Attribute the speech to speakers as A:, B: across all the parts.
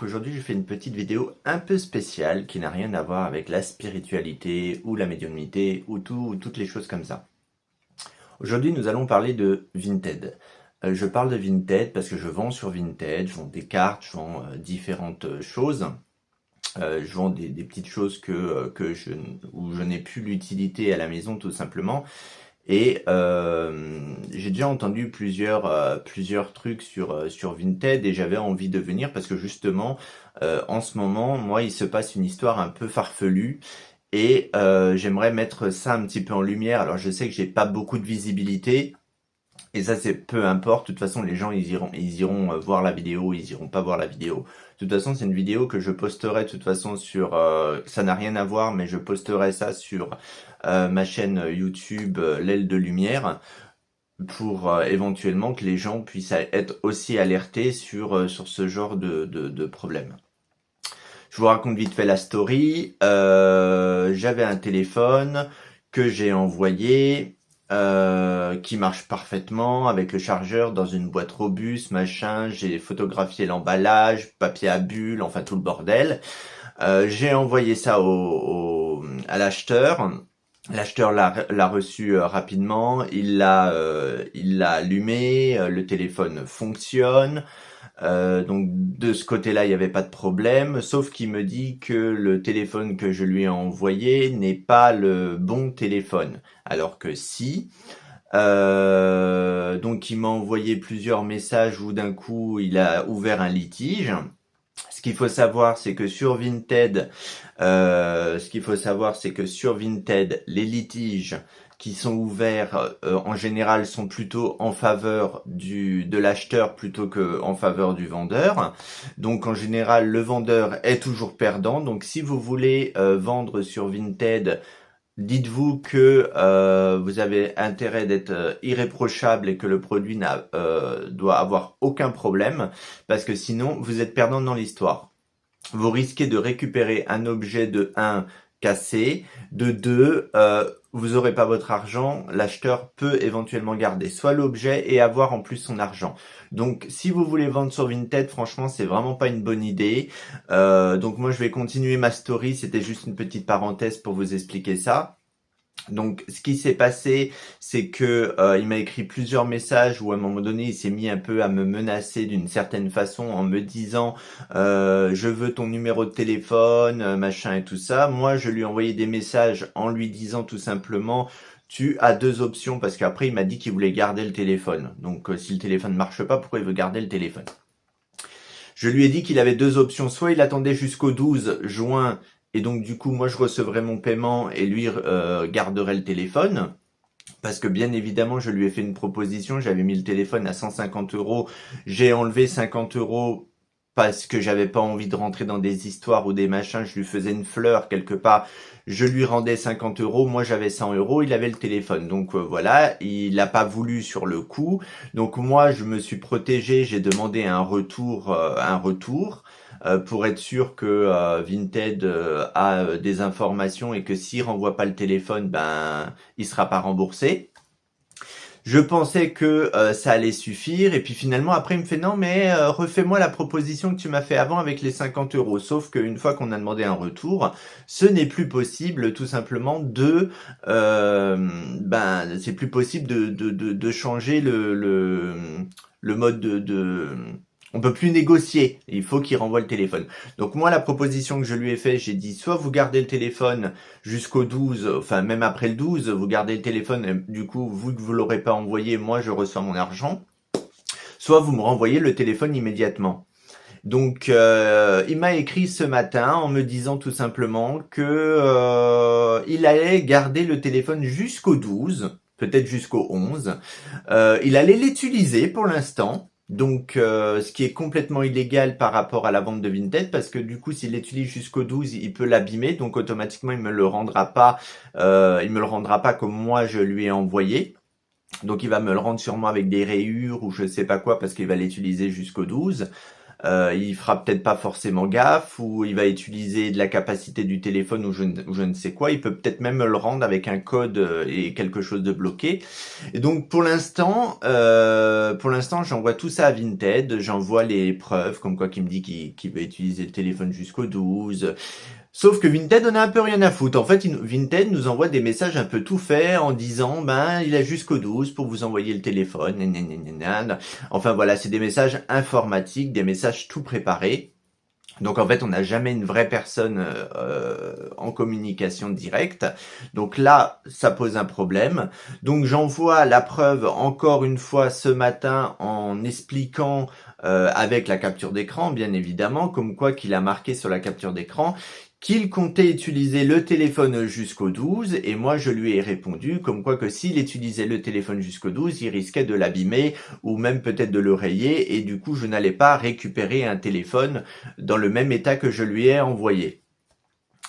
A: aujourd'hui je fais une petite vidéo un peu spéciale qui n'a rien à voir avec la spiritualité ou la médiumnité ou toutes les choses comme ça. Aujourd'hui nous allons parler de Vinted. Je parle de Vinted parce que je vends sur Vinted, je vends des cartes, je vends différentes choses. Je vends des petites choses où je n'ai plus l'utilité à la maison tout simplement. Et j'ai déjà entendu plusieurs trucs sur Vinted et j'avais envie de venir parce que justement, en ce moment, moi, il se passe une histoire un peu farfelue et j'aimerais mettre ça un petit peu en lumière. Alors, je sais que j'ai pas beaucoup de visibilité et ça, c'est peu importe. De toute façon, les gens, ils iront voir la vidéo, ils iront pas voir la vidéo. De toute façon, c'est une vidéo que je posterai de toute façon sur. Ça n'a rien à voir, mais je posterai ça sur ma chaîne YouTube L'aile de lumière pour éventuellement que les gens puissent être aussi alertés sur ce genre de problème. Je vous raconte vite fait la story. J'avais un téléphone que j'ai envoyé, qui marche parfaitement avec le chargeur dans une boîte robuste, machin. J'ai photographié l'emballage, papier à bulles, enfin tout le bordel. J'ai envoyé ça à l'acheteur. L'acheteur l'a reçu rapidement. Il l'a allumé. Le téléphone fonctionne. Donc de ce côté-là, il n'y avait pas de problème, sauf qu'il me dit que le téléphone que je lui ai envoyé n'est pas le bon téléphone, alors que si. Donc il m'a envoyé plusieurs messages où d'un coup il a ouvert un litige. Ce qu'il faut savoir, c'est que sur Vinted, les litiges qui sont ouverts en général sont plutôt en faveur de l'acheteur plutôt que en faveur du vendeur. Donc en général, le vendeur est toujours perdant. Donc si vous voulez vendre sur Vinted, dites-vous que vous avez intérêt d'être irréprochable et que le produit doit avoir aucun problème, parce que sinon vous êtes perdant dans l'histoire. Vous risquez de récupérer un objet de 1 cassé, de 2 vous n'aurez pas votre argent, l'acheteur peut éventuellement garder soit l'objet et avoir en plus son argent. Donc si vous voulez vendre sur Vinted, franchement c'est vraiment pas une bonne idée. Donc moi je vais continuer ma story, c'était juste une petite parenthèse pour vous expliquer ça. Donc, ce qui s'est passé, c'est que il m'a écrit plusieurs messages où à un moment donné, il s'est mis un peu à me menacer d'une certaine façon en me disant je veux ton numéro de téléphone, machin et tout ça. Moi, je lui ai envoyé des messages en lui disant tout simplement tu as deux options parce qu'après il m'a dit qu'il voulait garder le téléphone. Donc, si le téléphone ne marche pas, pourquoi il veut garder le téléphone? Je lui ai dit qu'il avait deux options, soit il attendait jusqu'au 12 juin et donc du coup moi je recevrais mon paiement et lui garderait le téléphone. Parce que bien évidemment je lui ai fait une proposition, j'avais mis le téléphone à 150 €, j'ai enlevé 50 € parce que j'avais pas envie de rentrer dans des histoires ou des machins, je lui faisais une fleur quelque part, je lui rendais 50 €, moi j'avais 100 €, il avait le téléphone. Donc voilà, il n'a pas voulu sur le coup. Donc moi je me suis protégé, j'ai demandé un retour, pour être sûr que Vinted a des informations et que s'il renvoie pas le téléphone, ben il sera pas remboursé. Je pensais que ça allait suffire et puis finalement après il me fait non mais refais-moi la proposition que tu m'as fait avant avec les 50 €. Sauf qu'une fois qu'on a demandé un retour, ce n'est plus possible tout simplement c'est plus possible de changer le mode on peut plus négocier, il faut qu'il renvoie le téléphone. Donc moi la proposition que je lui ai fait, j'ai dit soit vous gardez le téléphone jusqu'au 12, enfin même après le 12, vous gardez le téléphone, et du coup vu que vous l'aurez pas envoyé, moi je reçois mon argent, soit vous me renvoyez le téléphone immédiatement. Donc il m'a écrit ce matin en me disant tout simplement que il allait garder le téléphone jusqu'au 12, peut-être jusqu'au 11. Il allait l'utiliser pour l'instant. Donc, ce qui est complètement illégal par rapport à la vente de Vinted, parce que du coup, s'il l'utilise jusqu'au 12, il peut l'abîmer, donc automatiquement, il me le rendra pas comme moi je lui ai envoyé. Donc, il va me le rendre sûrement avec des rayures ou je sais pas quoi, parce qu'il va l'utiliser jusqu'au 12. il fera peut-être pas forcément gaffe, ou il va utiliser de la capacité du téléphone ou je ne sais quoi. Il peut peut-être même le rendre avec un code et quelque chose de bloqué. Et donc pour l'instant, j'envoie tout ça à Vinted, j'envoie les preuves, comme quoi qu'il me dit qu'il va utiliser le téléphone jusqu'au 12. Sauf que Vinted en a un peu rien à foutre. En fait, Vinted nous envoie des messages un peu tout faits en disant, ben, il a jusqu'au 12 pour vous envoyer le téléphone. Nanana. Enfin voilà, c'est des messages informatiques, des messages tout préparés. Donc en fait, on n'a jamais une vraie personne en communication directe. Donc là, ça pose un problème. Donc j'envoie la preuve encore une fois ce matin en expliquant avec la capture d'écran, bien évidemment, comme quoi qu'il a marqué sur la capture d'écran qu'il comptait utiliser le téléphone jusqu'au 12, et moi je lui ai répondu comme quoi que s'il utilisait le téléphone jusqu'au 12, il risquait de l'abîmer ou même peut-être de le rayer, et du coup je n'allais pas récupérer un téléphone dans le même état que je lui ai envoyé.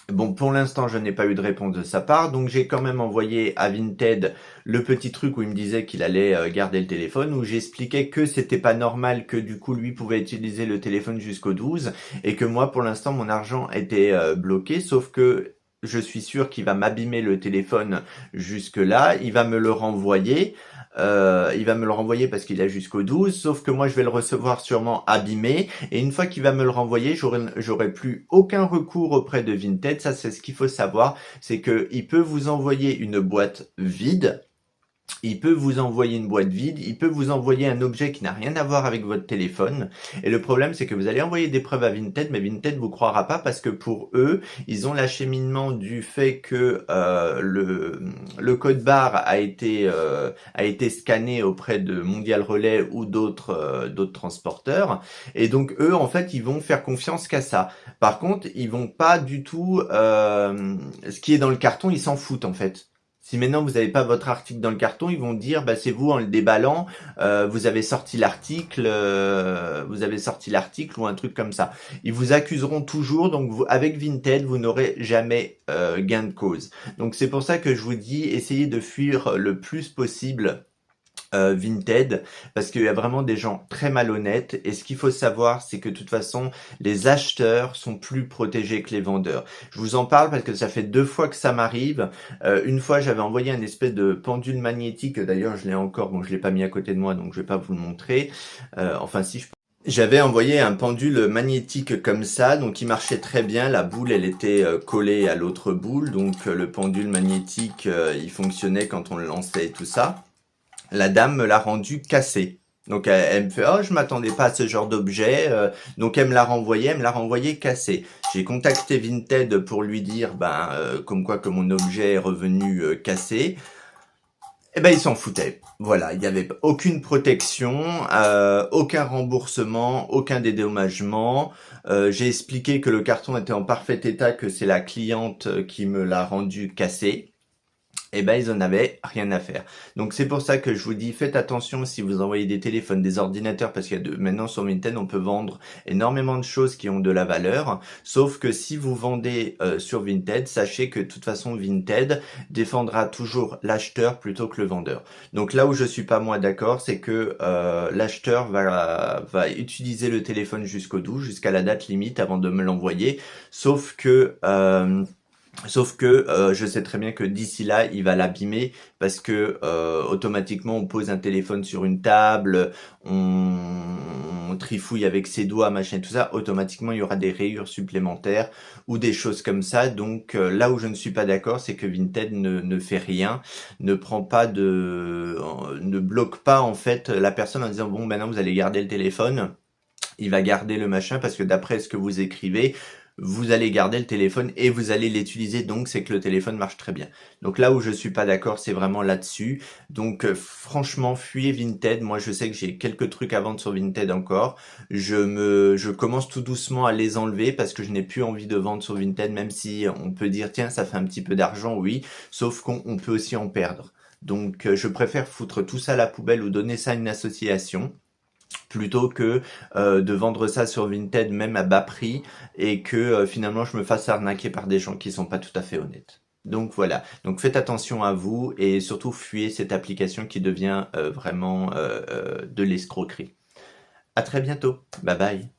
A: Bon, pour l'instant, je n'ai pas eu de réponse de sa part, donc j'ai quand même envoyé à Vinted le petit truc où il me disait qu'il allait garder le téléphone, où j'expliquais que c'était pas normal, que du coup lui pouvait utiliser le téléphone jusqu'au 12, et que moi, pour l'instant, mon argent était bloqué, sauf que je suis sûr qu'il va m'abîmer le téléphone jusque là, il va me le renvoyer. Il va me le renvoyer parce qu'il a jusqu'au 12, sauf que moi je vais le recevoir sûrement abîmé, et une fois qu'il va me le renvoyer, j'aurai plus aucun recours auprès de Vinted. Ça, c'est ce qu'il faut savoir, c'est que il peut vous envoyer une boîte vide. Il peut vous envoyer une boîte vide, il peut vous envoyer un objet qui n'a rien à voir avec votre téléphone. Et le problème, c'est que vous allez envoyer des preuves à Vinted, mais Vinted vous croira pas parce que pour eux, ils ont l'acheminement du fait que le code barre a été scanné auprès de Mondial Relay ou d'autres transporteurs. Et donc eux, en fait, ils vont faire confiance qu'à ça. Par contre, ils vont pas du tout ce qui est dans le carton, ils s'en foutent en fait. Si maintenant vous n'avez pas votre article dans le carton, ils vont dire bah c'est vous en le déballant, vous avez sorti l'article, ou un truc comme ça. Ils vous accuseront toujours, donc avec Vinted, vous n'aurez jamais gain de cause. Donc c'est pour ça que je vous dis, essayez de fuir le plus possible Vinted, parce qu'il y a vraiment des gens très malhonnêtes, et ce qu'il faut savoir, c'est que de toute façon, les acheteurs sont plus protégés que les vendeurs. Je vous en parle parce que ça fait 2 fois que ça m'arrive. Une fois, j'avais envoyé un espèce de pendule magnétique, d'ailleurs je l'ai encore, bon je l'ai pas mis à côté de moi, donc je vais pas vous le montrer. Enfin si je J'avais envoyé un pendule magnétique comme ça, donc il marchait très bien. La boule, elle était collée à l'autre boule, donc le pendule magnétique, il fonctionnait quand on le lançait et tout ça. La dame me l'a rendu cassé. Donc elle me fait oh je m'attendais pas à ce genre d'objet, donc elle me l'a renvoyé cassé. J'ai contacté Vinted pour lui dire comme quoi que mon objet est revenu cassé. Eh ben ils s'en foutaient. Voilà, il n'y avait aucune protection, aucun remboursement, aucun dédommagement. J'ai expliqué que le carton était en parfait état, que c'est la cliente qui me l'a rendu cassé. Eh ben, ils en avaient rien à faire. Donc, c'est pour ça que je vous dis, faites attention si vous envoyez des téléphones, des ordinateurs, parce qu'il y a maintenant sur Vinted, on peut vendre énormément de choses qui ont de la valeur. Sauf que si vous vendez sur Vinted, sachez que de toute façon, Vinted défendra toujours l'acheteur plutôt que le vendeur. Donc, là où je suis pas moi d'accord, c'est que l'acheteur va utiliser le téléphone jusqu'au 12, jusqu'à la date limite avant de me l'envoyer. Sauf que je sais très bien que d'ici là, il va l'abîmer parce que automatiquement, on pose un téléphone sur une table, on trifouille avec ses doigts, machin, tout ça. Automatiquement, il y aura des rayures supplémentaires ou des choses comme ça. Donc là où je ne suis pas d'accord, c'est que Vinted ne fait rien, ne bloque pas en fait la personne en disant bon, maintenant vous allez garder le téléphone. Il va garder le machin parce que d'après ce que vous écrivez, vous allez garder le téléphone et vous allez l'utiliser, donc c'est que le téléphone marche très bien. Donc là où je suis pas d'accord, c'est vraiment là-dessus. Donc franchement, fuyez Vinted. Moi, je sais que j'ai quelques trucs à vendre sur Vinted encore. Je commence tout doucement à les enlever parce que je n'ai plus envie de vendre sur Vinted, même si on peut dire tiens, ça fait un petit peu d'argent, oui, sauf qu'on peut aussi en perdre. Donc je préfère foutre tout ça à la poubelle ou donner ça à une association plutôt que de vendre ça sur Vinted même à bas prix et que finalement je me fasse arnaquer par des gens qui sont pas tout à fait honnêtes. Donc voilà, donc faites attention à vous et surtout fuyez cette application qui devient vraiment de l'escroquerie. À très bientôt, bye bye.